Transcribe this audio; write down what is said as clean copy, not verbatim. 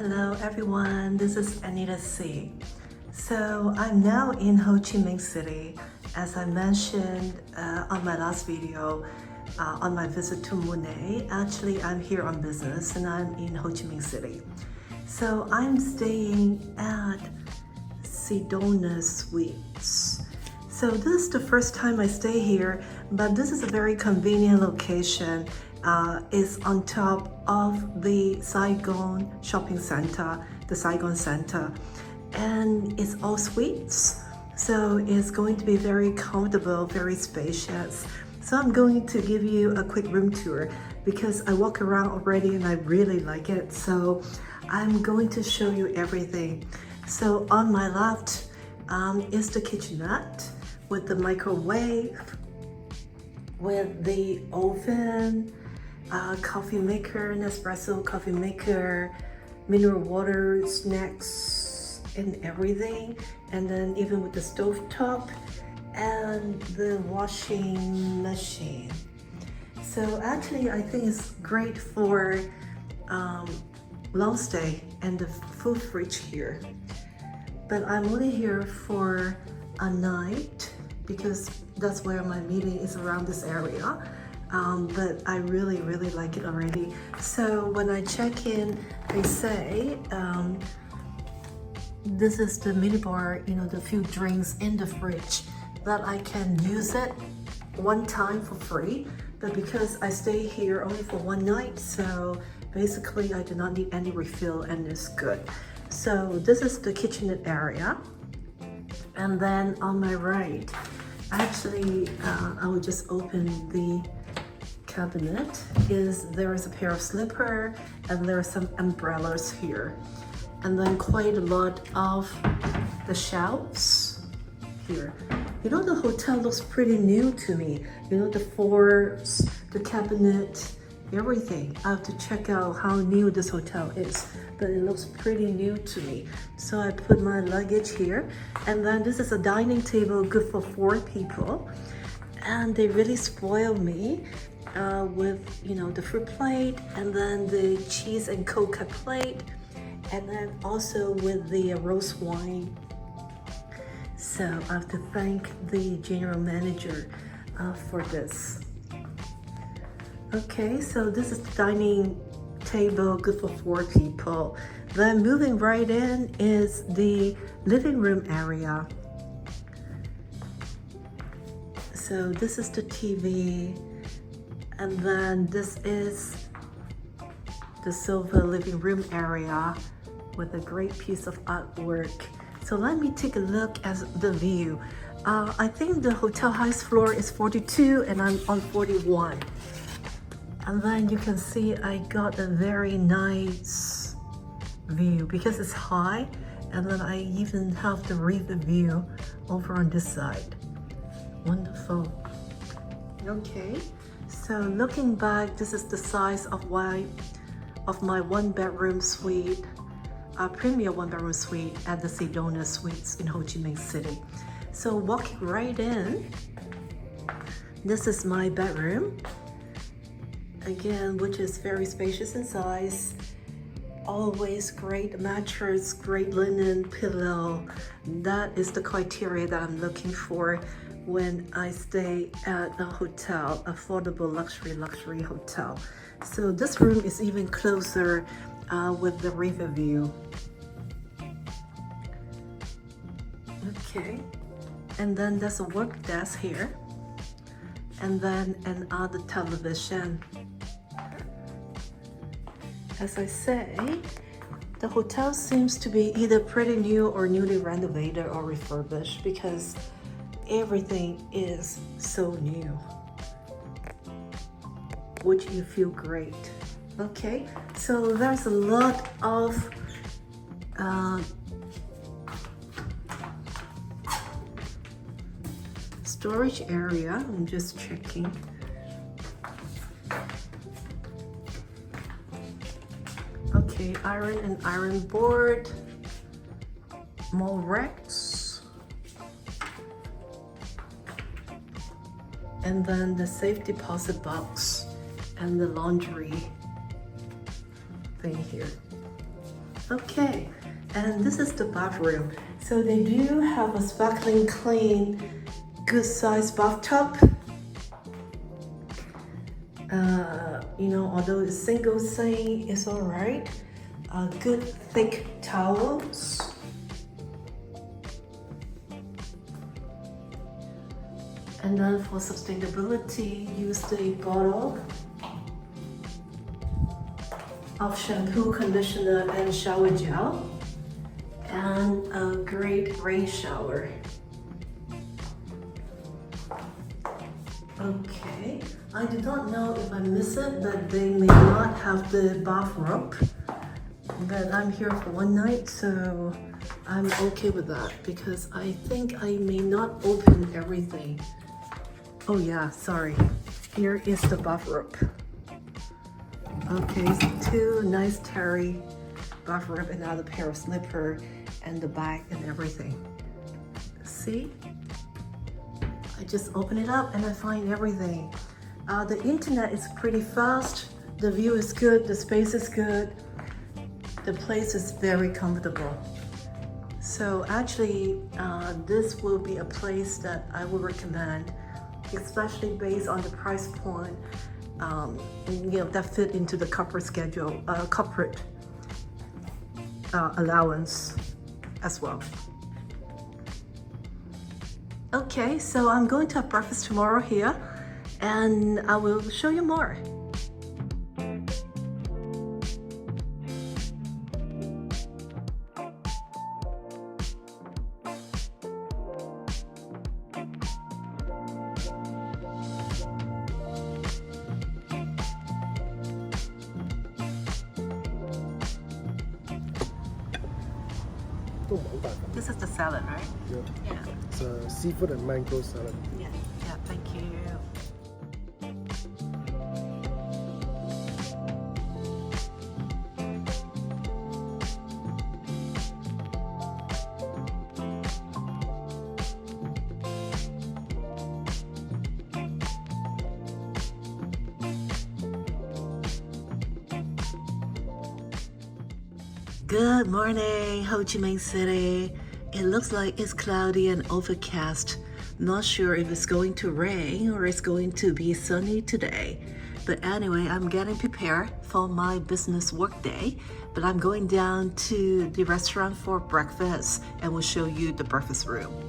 Hello everyone, this is Anita C. So I'm now in Ho Chi Minh City. As I mentioned on my last video on my visit to Monet, actually I'm here on business and I'm in Ho Chi Minh City. So I'm staying at Sedona Suites. So this is the first time I stay here, but this is a very convenient location. It's on top of the Saigon shopping center, the Saigon Centre, and it's all suites. So it's going to be very comfortable, very spacious. So I'm going to give you a quick room tour because I walk around already and I really like it. So I'm going to show you everything. So on my left is the kitchenette with the microwave, with the oven, coffee maker, Nespresso coffee maker, mineral water, snacks, and everything. And then even with the stove top and the washing machine. So actually, I think it's great for long stay and the food fridge here. But I'm only here for a night because that's where my meeting is, around this area. But I really like it already. So when I check in, they say this is the mini bar, you know, the few drinks in the fridge, that I can use it one time for free. But because I stay here only for one night, so basically I do not need any refill and it's good. So this is the kitchenette area. And then on my right, actually, I will just open the cabinet. There is a pair of slipper and there are some umbrellas here. And then quite a lot of the shelves here. You know, the hotel looks pretty new to me. You know, the forks, the cabinet, everything. I have to check out how new this hotel is, but it looks pretty new to me. So I put my luggage here, and then this is a dining table good for 4 people. And they really spoil me with, you know, the fruit plate, and then the cheese and coca plate, and then also with the rose wine. So I have to thank the general manager for this. Okay, so this is the dining table good for 4 people. Then moving right in is the living room area. So this is the TV, and then this is the silver living room area with a great piece of artwork. So let me take a look at the view. I think the hotel highest floor is 42 and I'm on 41. And then you can see I got a very nice view because it's high, and then I even have the river view over on this side. Wonderful. Okay, so looking back, this is the size of my 1-bedroom suite, a premier 1-bedroom suite at the Sedona Suites in Ho Chi Minh City. So walking right in, this is my bedroom. Again, which is very spacious in size. Always great mattress, great linen, pillow. That is the criteria that I'm looking for when I stay at a hotel, affordable luxury hotel. So this room is even closer with the river view. Okay, and then there's a work desk here, and then another television. As I say, the hotel seems to be either pretty new or newly renovated or refurbished because everything is so new, which you feel great. Okay, so there's a lot of storage area. I'm just checking. Okay, iron and iron board, more racks, and then the safe deposit box and the laundry thing here. Okay, and this is the bathroom. So they do have a sparkling clean, good size bathtub. Although it's single sink, it's all right. Good thick towels. And then for sustainability, use the bottle of shampoo, conditioner, and shower gel, and a great rain shower. Okay, I do not know if I miss it, but they may not have the bathrobe. But I'm here for one night, so I'm okay with that because I think I may not open everything. Oh yeah, sorry. Here is the bathrobe. Okay, two nice terry bathrobe, another pair of slipper, and the bag and everything. See? I just open it up and I find everything. The internet is pretty fast. The view is good. The space is good. The place is very comfortable. So actually, this will be a place that I would recommend, especially based on the price point. That fit into the corporate schedule, corporate allowance as well. Okay, so I'm going to have breakfast tomorrow here, and I will show you more. This is the salad, right? Yeah. Yeah. It's a seafood and mango salad. Yeah, thank you. Good morning, Ho Chi Minh City. It looks like it's cloudy and overcast. Not sure if it's going to rain or it's going to be sunny today. But anyway, I'm getting prepared for my business work day. But I'm going down to the restaurant for breakfast and we'll show you the breakfast room.